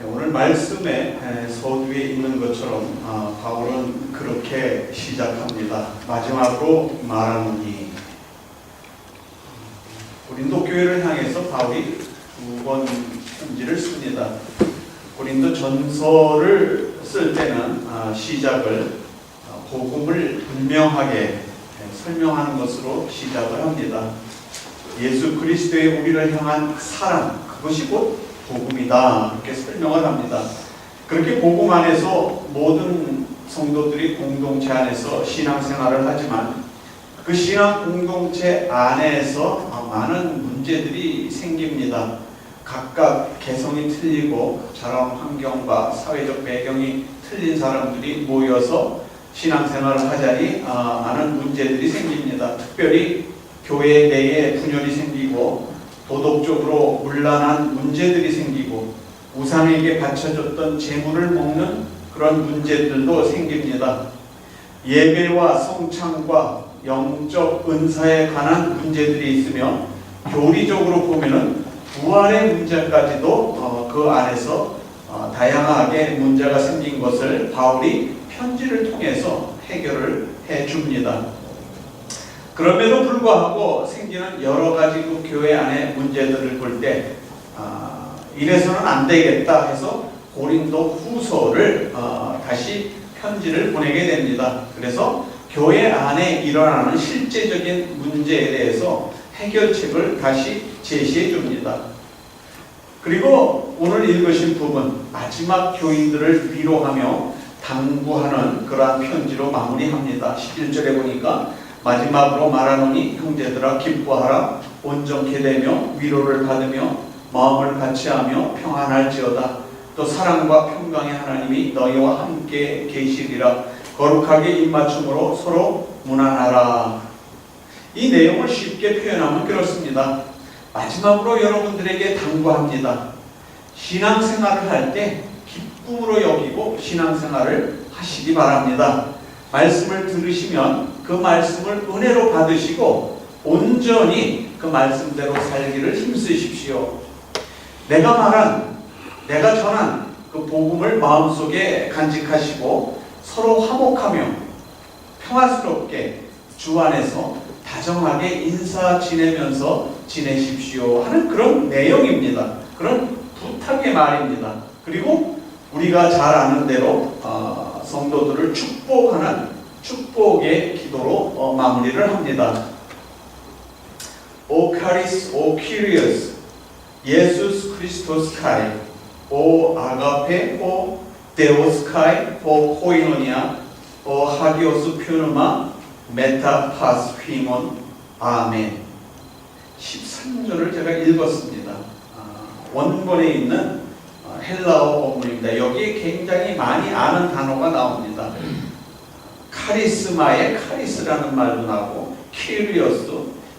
오늘 말씀에 서두에 있는 것처럼 바울은 그렇게 시작합니다. 마지막으로 말하노니. 고린도 교회를 향해서 바울이 두 번 편지를 씁니다. 고린도 전서를 쓸 때는 시작을 복음을 분명하게 설명하는 것으로 시작을 합니다. 예수 그리스도의 우리를 향한 사랑, 그것이 곧 복음이다, 이렇게 설명을 합니다. 그렇게 복음 안에서 모든 성도들이 공동체 안에서 신앙생활을 하지만 그 신앙 공동체 안에서 많은 문제들이 생깁니다. 각각 개성이 틀리고 자라온 환경과 사회적 배경이 틀린 사람들이 모여서 신앙생활을 하자니 많은 문제들이 생깁니다. 특별히 교회 내에 분열이 생기고 도덕적으로 문란한 문제들이 생기고 우상에게 바쳐졌던 재물을 먹는 그런 문제들도 생깁니다. 예배와 성찬과 영적 은사에 관한 문제들이 있으며 교리적으로 보면은 부활의 문제까지도 그 안에서 다양하게 문제가 생긴 것을 바울이 편지를 통해서 해결을 해줍니다. 그럼에도 불구하고 생기는 여러 가지 그 교회 안의 문제들을 볼 때 이래서는 안 되겠다 해서 고린도 후서를 다시 편지를 보내게 됩니다. 그래서 교회 안에 일어나는 실제적인 문제에 대해서 해결책을 다시 제시해 줍니다. 그리고 오늘 읽으신 부분, 마지막 교인들을 위로하며 당부하는 그러한 편지로 마무리합니다. 11절에 보니까 마지막으로 말하노니 형제들아 기뻐하라, 온전케 되며 위로를 받으며 마음을 같이하며 평안할지어다. 또 사랑과 평강의 하나님이 너희와 함께 계시리라. 거룩하게 입맞춤으로 서로 무난하라. 이 내용을 쉽게 표현하면 그렇습니다. 마지막으로 여러분들에게 당부합니다. 신앙생활을 할 때 기쁨으로 여기고 신앙생활을 하시기 바랍니다. 말씀을 들으시면 그 말씀을 은혜로 받으시고 온전히 그 말씀대로 살기를 힘쓰십시오. 내가 전한 그 복음을 마음속에 간직하시고 서로 화목하며 평화스럽게 주 안에서 다정하게 인사 지내면서 지내십시오 하는 그런 내용입니다. 그런 부탁의 말입니다. 그리고 우리가 잘 아는 대로 성도들을 축복하는 축복의 기도로 마무리를 합니다. O Charis, O Kyrios, 예수스 크리스토스 카이, O 아가페, O 데오스 카이, O 코이노니아, O 하기오스 퓨누마, 메타 파스 휘몬, 아멘. 13절을 제가 읽었습니다. 원본에 있는 헬라어 본문입니다. 여기에 굉장히 많이 아는 단어가 나옵니다. 카리스마의 카리스라는 말도 나오고, 키리오스,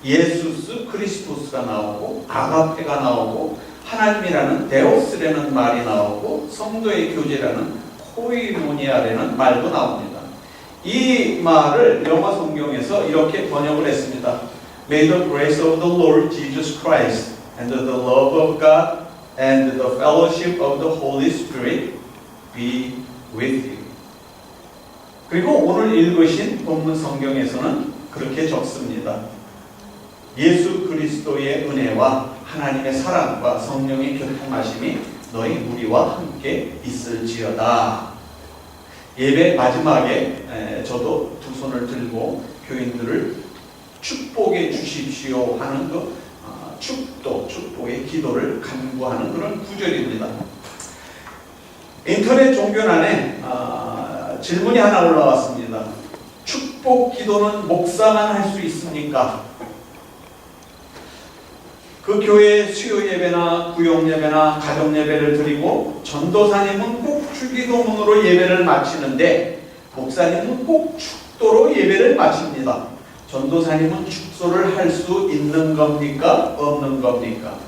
예수스, 크리스토스가 나오고, 아가페가 나오고, 하나님이라는 데오스라는 말이 나오고, 성도의 교제라는 코이모니아라는 말도 나옵니다. 이 말을 영어 성경에서 이렇게 번역을 했습니다. May the grace of the Lord Jesus Christ and the love of God and the fellowship of the Holy Spirit be with you. 그리고 오늘 읽으신 본문 성경에서는 그렇게 적습니다. 예수 그리스도의 은혜와 하나님의 사랑과 성령의 교통하심이 너희 우리와 함께 있을지어다. 예배 마지막에 저도 두 손을 들고 교인들을 축복해 주십시오 하는 그 축복의 기도를 간구하는 그런 구절입니다. 인터넷 종교란에 질문이 하나 올라왔습니다. 축복 기도는 목사만 할 수 있습니까? 그 교회의 수요 예배나 구역 예배나 가정 예배를 드리고 전도사님은 꼭 주기도문으로 예배를 마치는데 목사님은 꼭 축도로 예배를 마칩니다. 전도사님은 축도를 할 수 있는 겁니까? 없는 겁니까?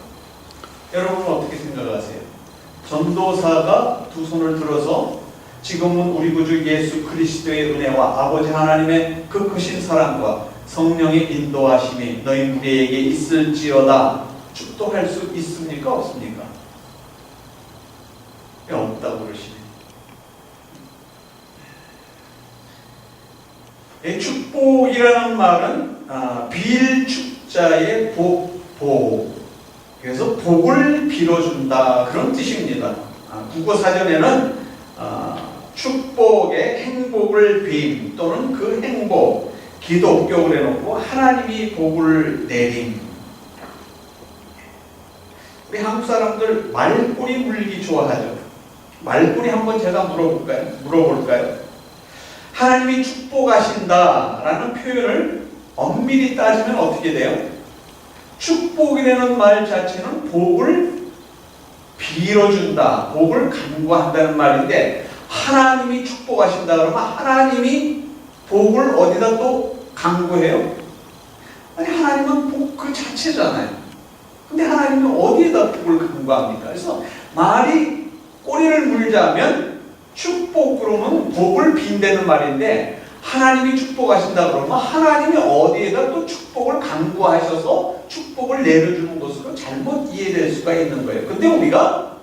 여러분은 어떻게 생각하세요? 전도사가 두 손을 들어서 지금은 우리 구주 예수 그리스도의 은혜와 아버지 하나님의 그 크신 사랑과 성령의 인도하심이 너희 우리에게 있을지어다 축도할 수 있습니까? 없습니까? 없다고 그러시네요. 축복이라는 말은 빌축자의 복, 그래서 복을 빌어준다 그런 뜻입니다. 국어 사전에는 축복의 행복을 빔 또는 그 행복, 기독교 그래놓고 하나님이 복을 내림. 우리 한국 사람들 말꼬리 물기 좋아하죠. 말꼬리 한번 제가 물어볼까요? 하나님이 축복하신다라는 표현을 엄밀히 따지면 어떻게 돼요? 축복이라는 말 자체는 복을 빌어준다, 복을 간구한다는 말인데, 하나님이 축복하신다 그러면 하나님이 복을 어디다 또 간구해요? 아니, 하나님은 복 그 자체잖아요. 근데 하나님은 어디에다 복을 간구합니까? 그래서 말이 꼬리를 물자면 축복으로는 복을 빈다는 말인데, 하나님이 축복하신다 그러면 하나님이 어디에다 또 축복을 간구하셔서 축복을 내려주는 것으로 잘못 이해될 수가 있는 거예요. 근데 우리가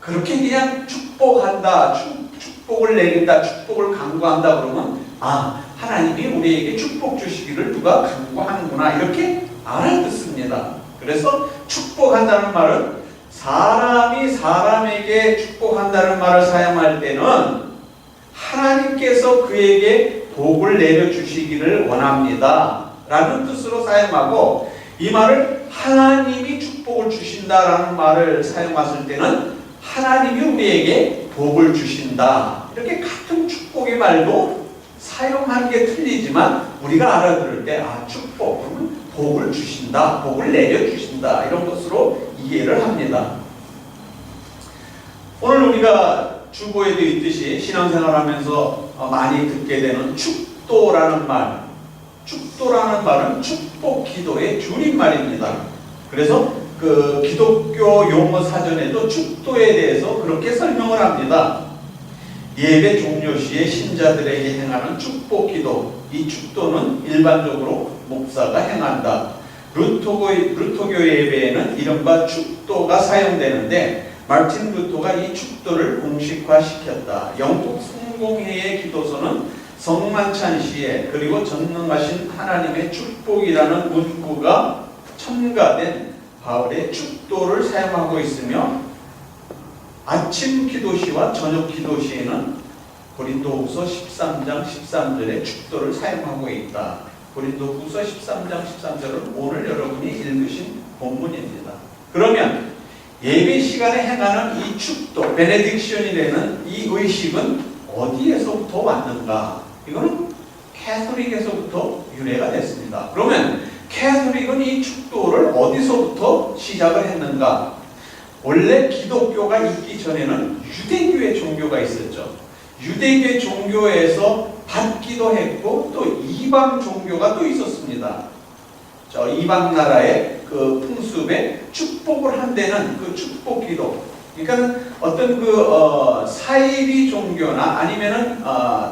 그렇게 그냥 축복한다, 축복을 내린다, 축복을 간구한다 그러면 하나님이 우리에게 축복 주시기를 누가 간구하는구나 이렇게 알아듣습니다. 그래서 축복한다는 말은 사람이 사람에게 축복한다는 말을 사용할 때는 하나님께서 그에게 복을 내려주시기를 원합니다 라는 뜻으로 사용하고, 이 말을 하나님이 축복을 주신다라는 말을 사용했을 때는 하나님이 우리에게 복을 주신다, 이렇게 같은 축복의 말도 사용하는 게 틀리지만 우리가 알아들을 때 축복, 그러면 복을 주신다, 복을 내려주신다 이런 것으로 이해를 합니다. 오늘 우리가 주보에도 있듯이 신앙생활하면서 많이 듣게 되는 축도라는 말, 축도라는 말은 축복 기도의 줄임말입니다. 그래서 그 기독교 용어 사전에도 축도에 대해서 그렇게 설명을 합니다. 예배 종료 시에 신자들에게 행하는 축복 기도, 이 축도는 일반적으로 목사가 행한다. 루터교 예배에는 이른바 축도가 사용되는데, 마틴 루터가 이 축도를 공식화시켰다. 영국 성공회의 기도서는 성만찬 시에 그리고 전능하신 하나님의 축복이라는 문구가 첨가된 바울의 축도를 사용하고 있으며, 아침 기도 시와 저녁 기도 시에는 고린도후서 13장 13절에 축도를 사용하고 있다. 고린도후서 13장 13절은 오늘 여러분이 읽으신 본문입니다. 그러면 예배 시간에 행하는 이 축도, 베네딕션이라는 이 의식은 어디에서부터 왔는가? 이거는 캐톨릭에서부터 유래가 됐습니다. 그러면 캐톨릭은 이 축도를 어디서부터 시작을 했는가? 원래 기독교가 있기 전에는 유대교의 종교가 있었죠. 유대교 종교에서 받기도 했고 또 이방 종교가 또 있었습니다. 저 이방 나라의 그 풍습에 축복을 한다는 그 축복 기도. 그러니까 어떤 사이비 종교나 아니면은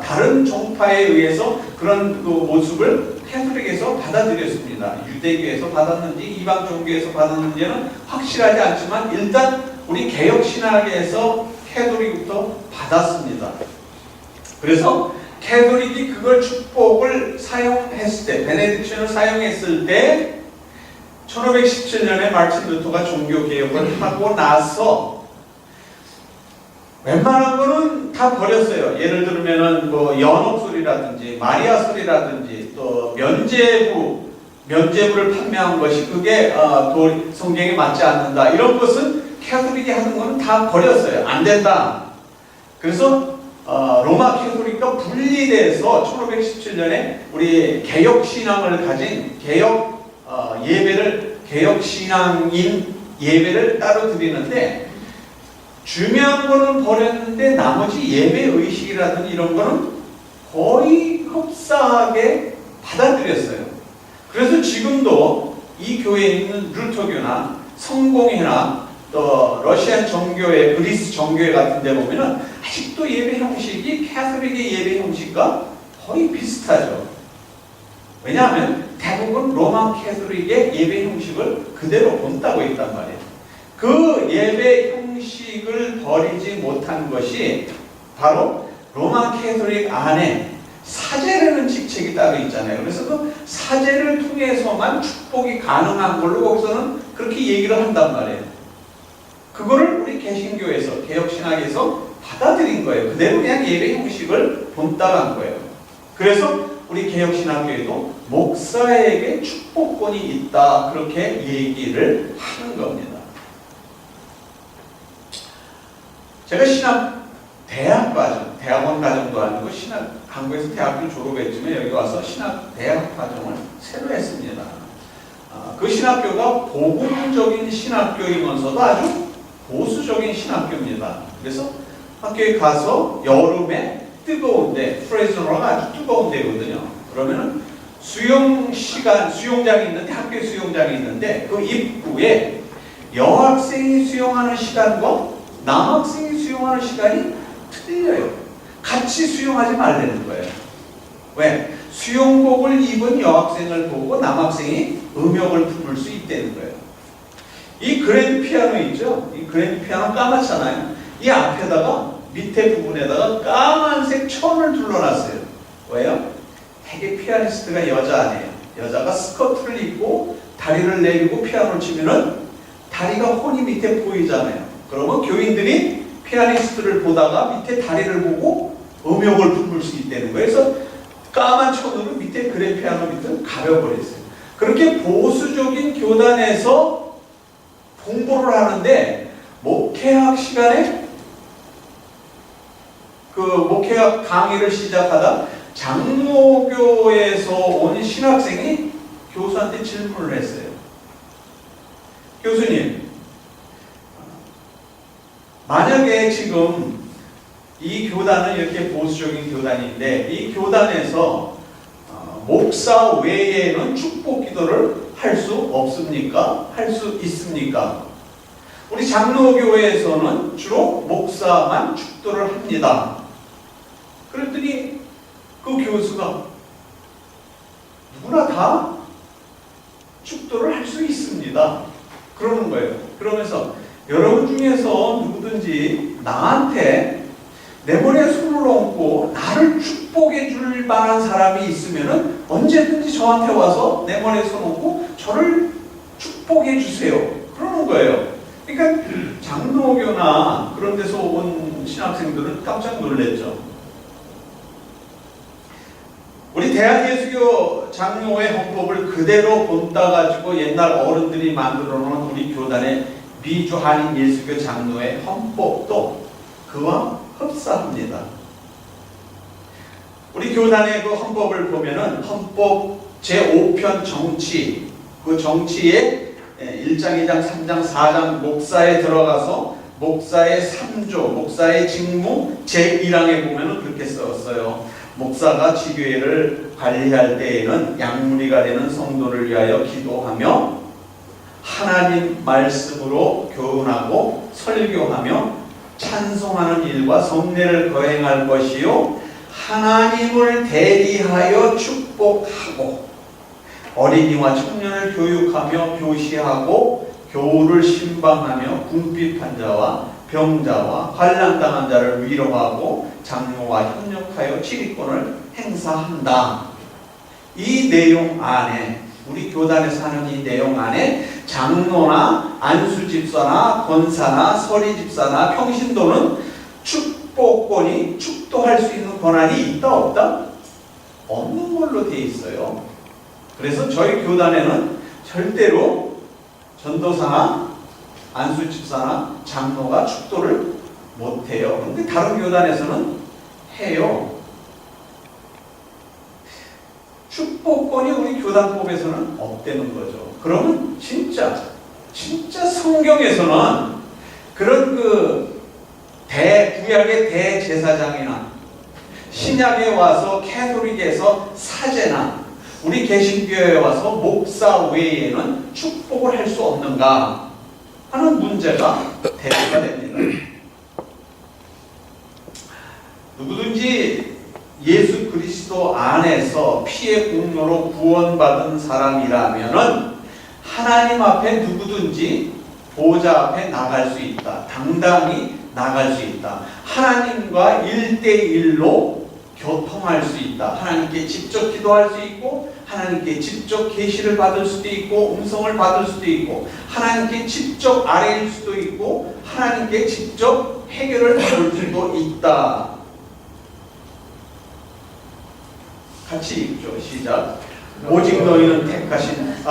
다른 종파에 의해서 그런 그 모습을 캐톨릭에서 받아들였습니다. 유대교에서 받았는지 이방 종교에서 받았는지는 확실하지 않지만 일단 우리 개혁 신학에서 캐톨릭부터 받았습니다. 그래서 캐톨릭이 그걸 축복을 사용했을 때, 베네딕션을 사용했을 때 1517년에 마틴 루터가 종교개혁을 하고 나서 웬만한 거는 다 버렸어요. 예를 들면은 연옥술이라든지 마리아술이라든지 또 면죄부를 판매한 것이 그게 성경에 맞지 않는다. 이런 것은 캐톨릭이 하는 거는 다 버렸어요. 안 된다. 그래서 로마 캐톨릭과 분리돼서 1517년에 우리 개혁 신앙을 가진 개혁 신앙인 예배를 따로 드리는데, 중요한 거는 버렸는데 나머지 예배 의식이라든지 이런 거는 거의 흡사하게 받아들였어요. 그래서 지금도 이 교회에 있는 루터교나 성공회나 또 러시안 정교회, 그리스 정교회 같은 데 보면은 아직도 예배 형식이 캐톨릭의 예배 형식과 거의 비슷하죠. 왜냐하면 대부분 로마 캐톨릭의 예배 형식을 그대로 본다고 있단 말이에요. 그 예배 형식 형식을 버리지 못한 것이 바로 로마 캐톨릭 안에 사제라는 직책이 따로 있잖아요. 그래서 그 사제를 통해서만 축복이 가능한 걸로 거기서는 그렇게 얘기를 한단 말이에요. 그거를 우리 개신교에서, 개혁신학에서 받아들인 거예요. 그대로 그냥 예배 형식을 본따간 거예요. 그래서 우리 개혁신학교에도 목사에게 축복권이 있다, 그렇게 얘기를 하는 겁니다. 제가 대학 과정, 대학원 과정도 아니고 한국에서 대학교 졸업했지만 여기 와서 대학 과정을 새로 했습니다. 그 신학교가 복음적인 신학교이면서도 아주 보수적인 신학교입니다. 그래서 학교에 가서 여름에 뜨거운데, 프레즈너가 아주 뜨거운 데거든요. 그러면은 수영장이 있는데, 학교 수영장이 있는데 그 입구에 여학생이 수영하는 시간과 남학생이 수영하는 시간이 틀려요. 같이 수영하지 말라는 거예요. 왜? 수영복을 입은 여학생을 보고 남학생이 음역을 품을 수 있다는 거예요. 이 그랜드 피아노 있죠? 이 그랜드 피아노 까맣잖아요. 이 앞에다가, 밑에 부분에다가 까만색 천을 둘러놨어요. 왜요? 되게 피아니스트가 여자 아니에요. 여자가 스커트를 입고 다리를 내리고 피아노를 치면은 다리가 혼이 밑에 보이잖아요. 그러면 교인들이 피아니스트를 보다가 밑에 다리를 보고 음역을 품을 수 있다는 거예요. 그래서 까만 천으로 밑에 그랜드 피아노 밑을 가려버렸어요. 그렇게 보수적인 교단에서 공부를 하는데, 목회학 시간에 그 목회학 강의를 시작하다 장로교에서 온 신학생이 교수한테 질문을 했어요. 교수님, 만약에 지금 이 교단은 이렇게 보수적인 교단인데, 이 교단에서 목사 외에는 축복 기도를 할 수 없습니까? 할 수 있습니까? 우리 장로교회에서는 주로 목사만 축도를 합니다. 그랬더니 그 교수가 누구나 다 축도를 할 수 있습니다, 그러는 거예요. 그러면서 여러분 중에서 누구든지 나한테 내 머리에 손을 얹고 나를 축복해 줄 만한 사람이 있으면은 언제든지 저한테 와서 내 머리에 손 얹고 저를 축복해 주세요, 그러는 거예요. 그러니까 장로교나 그런 데서 온 신학생들은 깜짝 놀랐죠. 우리 대한예수교 장로의 헌법을 그대로 본따 가지고 옛날 어른들이 만들어 놓은 우리 교단의 미주 한인 예수교 장로의 헌법도 그와 흡사합니다. 우리 교단의 그 헌법을 보면은 헌법 제5편 정치, 그 정치에 1장, 2장, 3장, 4장 목사에 들어가서 목사의 3조, 목사의 직무 제1항에 보면은 그렇게 썼어요. 목사가 지교회를 관리할 때에는 양무리가 되는 성도를 위하여 기도하며 하나님 말씀으로 교훈하고 설교하며 찬송하는 일과 성례를 거행할 것이요, 하나님을 대리하여 축복하고 어린이와 청년을 교육하며 교시하고 교우를 신방하며 궁핍한 자와 병자와 환난당한 자를 위로하고 장로와 협력하여 지휘권을 행사한다. 이 내용 안에, 우리 교단에서 하는 이 내용 안에 장로나 안수집사나 권사나 서리집사나 평신도는 축복권이, 축도할 수 있는 권한이 있다 없다? 없는 걸로 되어 있어요. 그래서 저희 교단에는 절대로 전도사나 안수집사나 장로가 축도를 못해요. 근데 다른 교단에서는 해요. 축복권이 우리 교단법에서는 없다는 거죠. 그러면 진짜 성경에서는 그런 구약의 대제사장이나 신약에 와서 캐톨릭에서 사제나 우리 개신교회에 와서 목사 외에는 축복을 할 수 없는가 하는 문제가 대두가 됩니다. 누구든지 예수 그리스도 안에서 피의 공로로 구원받은 사람이라면은 하나님 앞에 누구든지 보좌 앞에 나갈 수 있다. 당당히 나갈 수 있다. 하나님과 1대1로 교통할 수 있다. 하나님께 직접 기도할 수 있고, 하나님께 직접 계시를 받을 수도 있고, 음성을 받을 수도 있고, 하나님께 직접 아뢰일 수도 있고, 하나님께 직접 해결을 받을 수도 있다. 같이 읽죠. 시작. 오직 너희는 택하신,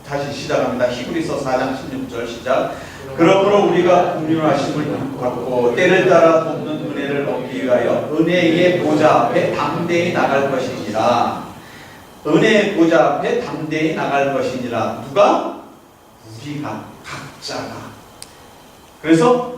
다시 시작합니다. 히브리서 4장 16절 시작. 그러므로 우리가 긍휼하심을 받고 때를 따라 돕는 은혜를 얻기 위하여 은혜의 보좌 앞에 담대히 나갈 것이니라. 은혜의 보좌 앞에 담대히 나갈 것이니라. 누가? 우리가, 각자가. 그래서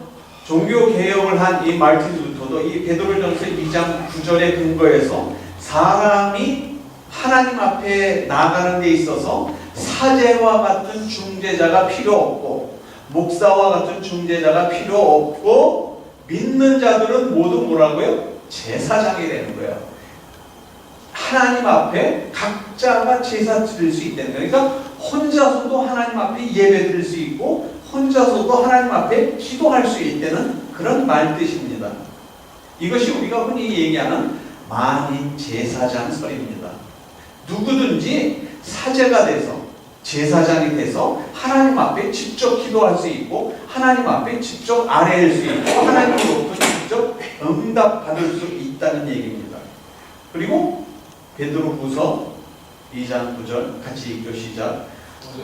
종교개혁을 한 이 마르틴 루터도 이 베드로전서 2장 9절의 근거에서 사람이 하나님 앞에 나가는 데 있어서 사제와 같은 중재자가 필요 없고, 목사와 같은 중재자가 필요 없고, 믿는 자들은 모두 뭐라고요? 제사장이 되는 거예요. 하나님 앞에 각자가 제사 드릴 수 있다는 거예요. 그러니까 혼자서도 하나님 앞에 예배 드릴 수 있고, 혼자서도 하나님 앞에 기도할 수 있다는 그런 말 뜻입니다. 이것이 우리가 흔히 얘기하는 만인 제사장설입니다. 누구든지 사제가 돼서, 제사장이 돼서 하나님 앞에 직접 기도할 수 있고, 하나님 앞에 직접 아뢰일 수 있고, 하나님으로부터 직접 응답받을 수 있다는 얘기입니다. 그리고 베드로후서 2장 9절 같이 읽죠. 시작.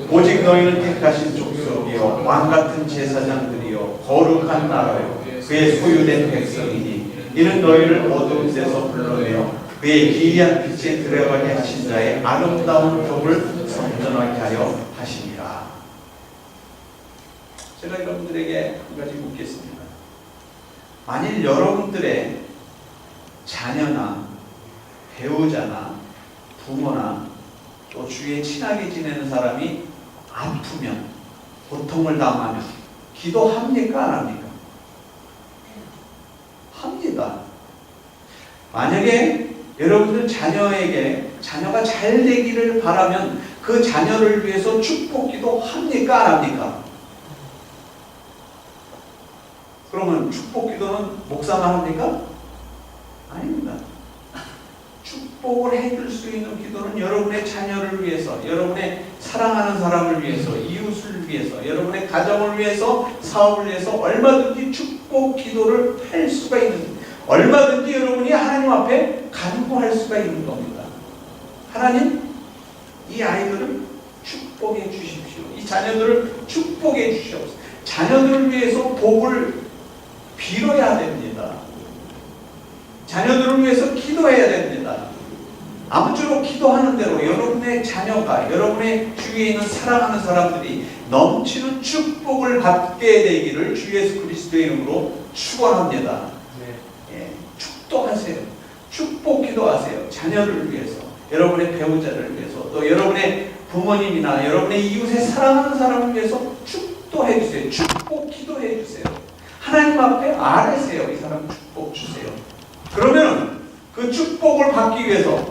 오직 너희는 택하신 족속이요 왕같은 제사장들이요 거룩한 나라요 그의 소유된 백성이니 이는 너희를 어두운 데서 불러내어 그의 기이한 빛에 들어가게 하신 자의 아름다운 덕을 선전하게 하여 하시니라. 제가 여러분들에게 한 가지 묻겠습니다. 만일 여러분들의 자녀나 배우자나 부모나 또 주위에 친하게 지내는 사람이 아프면, 고통을 당하면 기도합니까? 안 합니까? 합니다. 만약에 여러분들 자녀가 잘 되기를 바라면 그 자녀를 위해서 축복기도 합니까? 안 합니까? 그러면 축복기도는 목사만 합니까? 아닙니다. 축복을 해줄 수 있는 기도는 여러분의 자녀를 위해서, 여러분의 사랑하는 사람을 위해서, 이웃을 위해서, 여러분의 가정을 위해서, 사업을 위해서 얼마든지 축복 기도를 할 수가 있는, 얼마든지 여러분이 하나님 앞에 간구할 수가 있는 겁니다. 하나님, 이 아이들을 축복해 주십시오. 이 자녀들을 축복해 주시옵소서. 자녀들을 위해서 복을 빌어야 됩니다. 자녀들을 위해서 기도해야 됩니다. 아무쪼록 기도하는 대로 여러분의 자녀가, 여러분의 주위에 있는 사랑하는 사람들이 넘치는 축복을 받게 되기를 주 예수 그리스도의 이름으로 축원합니다. 예, 축도하세요. 축복 기도하세요. 자녀를 위해서, 여러분의 배우자를 위해서, 또 여러분의 부모님이나 여러분의 이웃에 사랑하는 사람을 위해서 축도해 주세요. 축복 기도해 주세요. 하나님 앞에 아뢰세요. 이 사람 축복 주세요. 그러면 그 축복을 받기 위해서,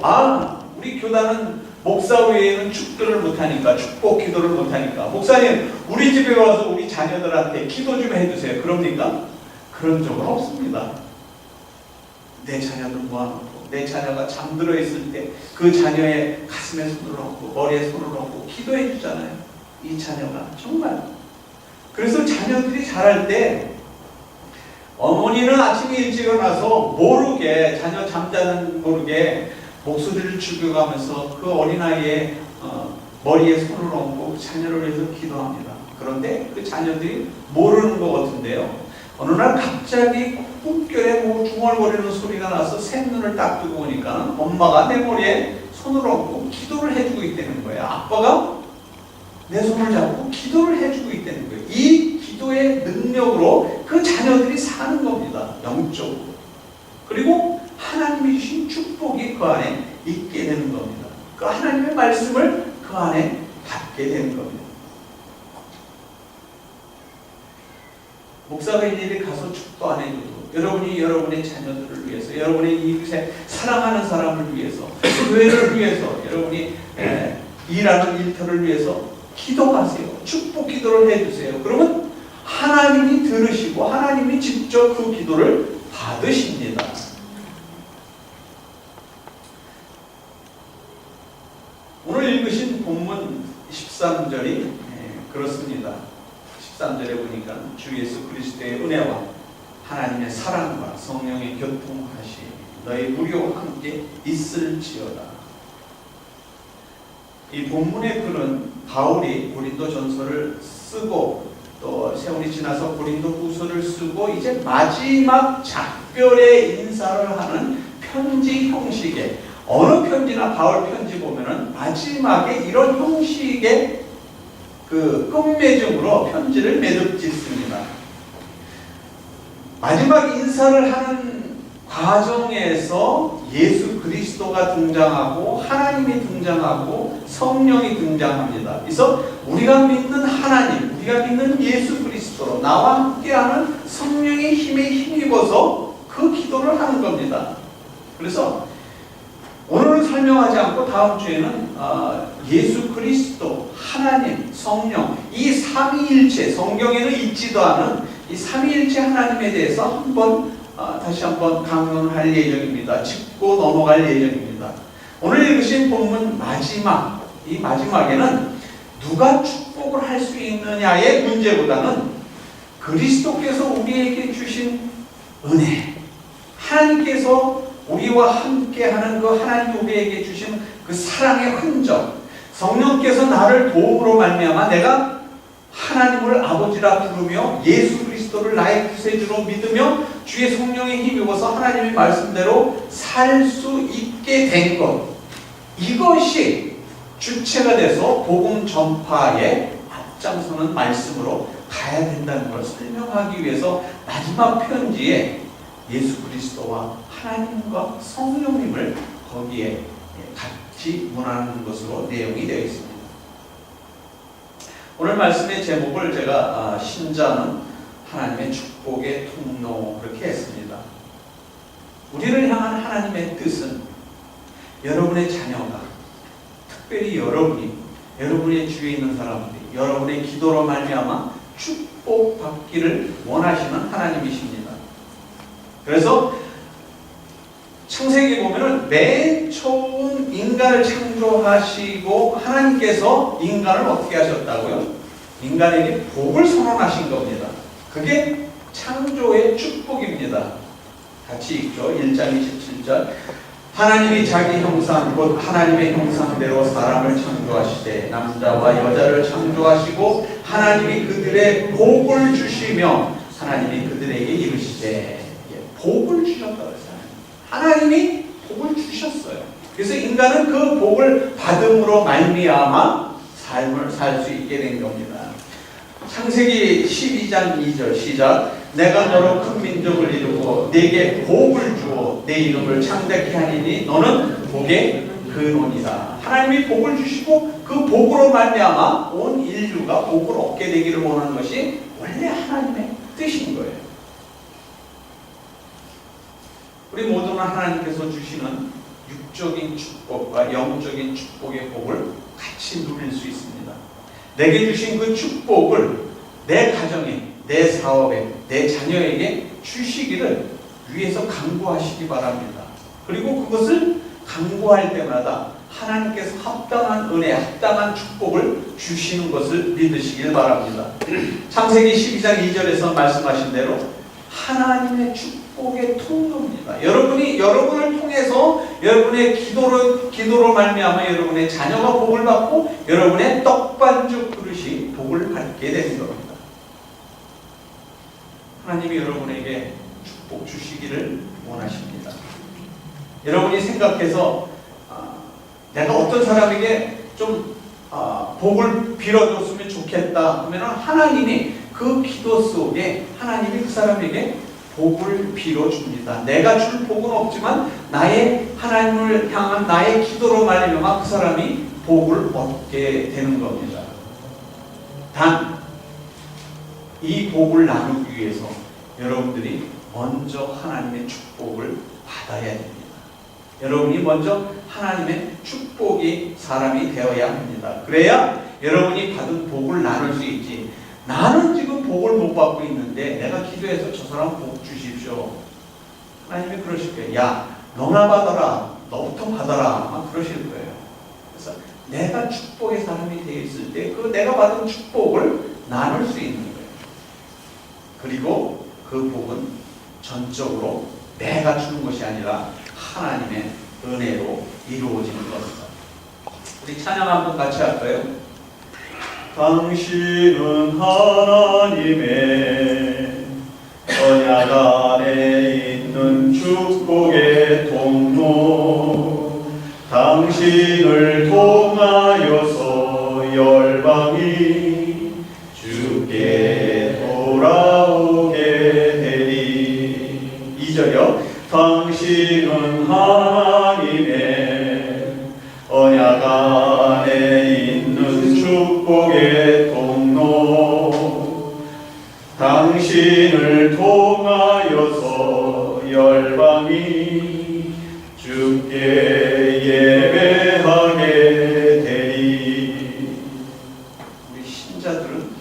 우리 교단은 목사 외에는 축도를 못하니까, 축복 기도를 못하니까, 목사님 우리 집에 와서 우리 자녀들한테 기도 좀 해주세요. 그럽니까? 그런 적은 없습니다. 내 자녀들 모아놓고, 내 자녀가 잠들어 있을 때 그 자녀의 가슴에 손을 얹고 머리에 손을 얹고 기도해 주잖아요. 이 자녀가 정말. 그래서 자녀들이 자랄 때 어머니는 아침에 일찍 일어나서 모르게, 자녀 잠자는 모르게 목소리를 죽여가면서 그 어린아이의 머리에 손을 얹고 자녀를 위해서 기도합니다. 그런데 그 자녀들이 모르는 것 같은데요, 어느 날 갑자기 꿈결에 중얼거리는 소리가 나서 샘눈을 딱 뜨고 보니까 엄마가 내 머리에 손을 얹고 기도를 해주고 있다는 거예요. 아빠가 내 손을 잡고 기도를 해주고 있다는 거예요. 이 기도의 능력으로 그 자녀들이 사는 겁니다. 영적으로. 그리고 하나님이 주신 축복이 그 안에 있게 되는 겁니다. 그 하나님의 말씀을 그 안에 받게 되는 겁니다. 목사가 일일이 가서 축도 안 해줘도 여러분이 여러분의 자녀들을 위해서, 여러분의 이웃에 사랑하는 사람을 위해서, 교회를 위해서, 여러분이 일하는 일터를 위해서 기도하세요. 축복 기도를 해주세요. 그러면 하나님이 들으시고 하나님이 직접 그 기도를 받으십니다. 오늘 읽으신 본문 13절이 그렇습니다. 13절에 보니까 주 예수 그리스도의 은혜와 하나님의 사랑과 성령의 교통하심이 너희 무리와 함께 있을지어다. 이 본문의 글은 바울이 고린도 전서를 쓰고 또 세월이 지나서 고린도 후서를 쓰고 이제 마지막 작별의 인사를 하는 편지 형식의, 어느 편지나 바울 편지 보면은 마지막에 이런 형식의 그 끝맺음으로 편지를 매듭짓습니다. 마지막 인사를 하는 과정에서 예수 그리스도가 등장하고 하나님이 등장하고 성령이 등장합니다. 그래서 우리가 믿는 하나님, 우리가 믿는 예수 그리스도로 나와 함께하는 성령의 힘에 힘입어서 그 기도를 하는 겁니다. 그래서 오늘은 설명하지 않고 다음 주에는 예수 그리스도, 하나님, 성령, 이 삼위일체, 성경에는 있지도 않은 이 삼위일체 하나님에 대해서 다시 한번 강론할 예정입니다. 짚고 넘어갈 예정입니다. 오늘 읽으신 본문 이 마지막에는 누가 축복을 할 수 있느냐의 문제보다는 그리스도께서 우리에게 주신 은혜, 하나님께서 우리와 함께하는 그 하나님 우리에게 주신 그 사랑의 흔적, 성령께서 나를 도움으로 말미암아 내가 하나님을 아버지라 부르며 예수 그리스도를 나의 구세주로 믿으며 주의 성령에 힘입어서 하나님의 말씀대로 살 수 있게 된 것, 이것이 주체가 돼서 복음 전파에 앞장서는 말씀으로 가야 된다는 걸 설명하기 위해서 마지막 편지에 예수 그리스도와 하나님과 성령님을 거기에 같이 문하는 것으로 내용이 되어 있습니다. 오늘 말씀의 제목을 제가 신자는 하나님의 축복의 통로 그렇게 했습니다. 우리를 향한 하나님의 뜻은 여러분의 자녀가, 특별히 여러분의 주위에 있는 사람들이 여러분의 기도로 말미암아 축복받기를 원하시는 하나님이십니다. 그래서 창세기 보면은 맨 처음 인간을 창조하시고 하나님께서 인간을 어떻게 하셨다고요? 인간에게 복을 선언하신 겁니다. 그게 창조의 축복입니다. 같이 읽죠. 1장 27절. 하나님이 자기 형상 곧 하나님의 형상대로 사람을 창조하시되 남자와 여자를 창조하시고 하나님이 그들의 복을 주시며 하나님이 그들에게 이르시되, 복을 주셨다고 했어요. 하나님이 복을 주셨어요. 그래서 인간은 그 복을 받음으로 말미암아 삶을 살 수 있게 된 겁니다. 창세기 12장 2절 시작. 내가 너로 큰 민족을 이루고 네게 복을 주어 내 이름을 창대케 하리니 너는 복의 근원이다. 하나님이 복을 주시고 그 복으로 말미암아 온 인류가 복을 얻게 되기를 원하는 것이 원래 하나님의 뜻인 거예요. 우리 모두는 하나님께서 주시는 육적인 축복과 영적인 축복의 복을 같이 누릴 수 있습니다. 내게 주신 그 축복을 내 가정에, 내 사업에, 내 자녀에게 주시기를 위해서 간구하시기 바랍니다. 그리고 그것을 간구할 때마다 하나님께서 합당한 은혜, 합당한 축복을 주시는 것을 믿으시길 바랍니다. 창세기 12장 2절에서 말씀하신 대로 하나님의 축복의 통로입니다. 여러분을 통해서 여러분의 기도로 말미암아 여러분의 자녀가 복을 받고 여러분의 떡반죽 그릇이 복을 받게 되는 겁니다. 하나님이 여러분에게 축복 주시기를 원하십니다. 여러분이 생각해서 내가 어떤 사람에게 좀 복을 빌어줬으면 좋겠다 하면 하나님이 그 기도 속에 하나님이 그 사람에게 복을 빌어줍니다. 내가 줄 복은 없지만 나의 하나님을 향한 나의 기도로 말미암아 그 사람이 복을 얻게 되는 겁니다. 단 이 복을 나누기 위해서 여러분들이 먼저 하나님의 축복을 받아야 됩니다. 여러분이 먼저 하나님의 축복이 사람이 되어야 합니다. 그래야 여러분이 받은 복을 나눌 수 있지. 나는 지금 복을 못 받고 있는데 내가 기도해서 저 사람 복 주십시오. 하나님이 그러실 거예요. 야, 너나 받아라. 너부터 받아라. 막 그러실 거예요. 그래서 내가 축복의 사람이 되어 있을 때 그 내가 받은 축복을 나눌 수 있는 거예요. 그리고 그 복은 전적으로 내가 주는 것이 아니라 하나님의 은혜로 이루어지는 것이다. 우리 찬양 한번 같이 할까요? 당신은 하나님의 언약 안에 있는 축복의 통로, 당신을 통하여서 열방이 주께 돌아오게 되리. 2절이요. 당신은 하나님의 언약 안에 있는 축복의 통로, 당신을 통하여서 열방이 주께 예배하게 되리. 우리 신자들은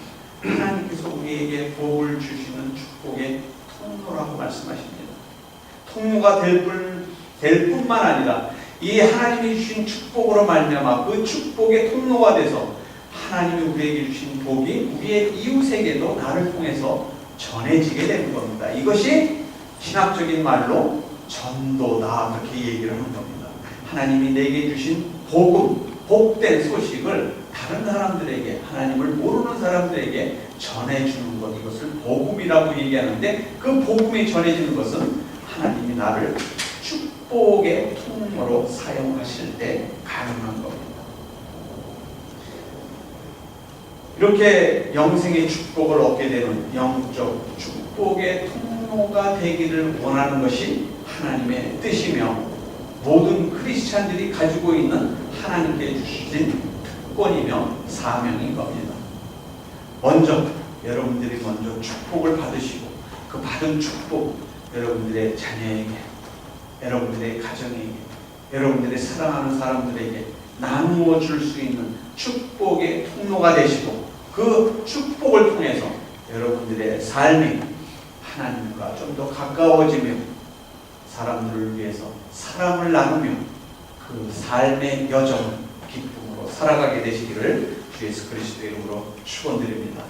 하나님께서 우리에게 복을 주시는 축복의 통로라고 말씀하십니다. 통로가 될 뿐만 아니라 이 하나님이 주신 축복으로 말미암아 그 축복의 통로가 돼서 하나님이 우리에게 주신 복이 우리의 이웃에게도 나를 통해서 전해지게 되는 겁니다. 이것이 신학적인 말로 전도다, 그렇게 얘기를 하는 겁니다. 하나님이 내게 주신 복음, 복된 소식을 다른 사람들에게, 하나님을 모르는 사람들에게 전해주는 것, 이것을 복음이라고 얘기하는데, 그 복음이 전해지는 것은 하나님이 나를 축복의 통로로 사용하실 때 가능한 겁니다. 이렇게 영생의 축복을 얻게 되는 영적 축복의 통로가 되기를 원하는 것이 하나님의 뜻이며, 모든 크리스찬들이 가지고 있는 하나님께 주신 특권이며 사명인 겁니다. 여러분들이 먼저 축복을 받으시고, 그 받은 축복 여러분들의 자녀에게, 여러분들의 가정에게, 여러분들의 사랑하는 사람들에게 나누어 줄 수 있는 축복의 통로가 되시고, 그 축복을 통해서 여러분들의 삶이 하나님과 좀 더 가까워지며 사람들을 위해서 사랑을 나누며 그 삶의 여정을 기쁨으로 살아가게 되시기를 주 예수 그리스도의 이름으로 축원드립니다.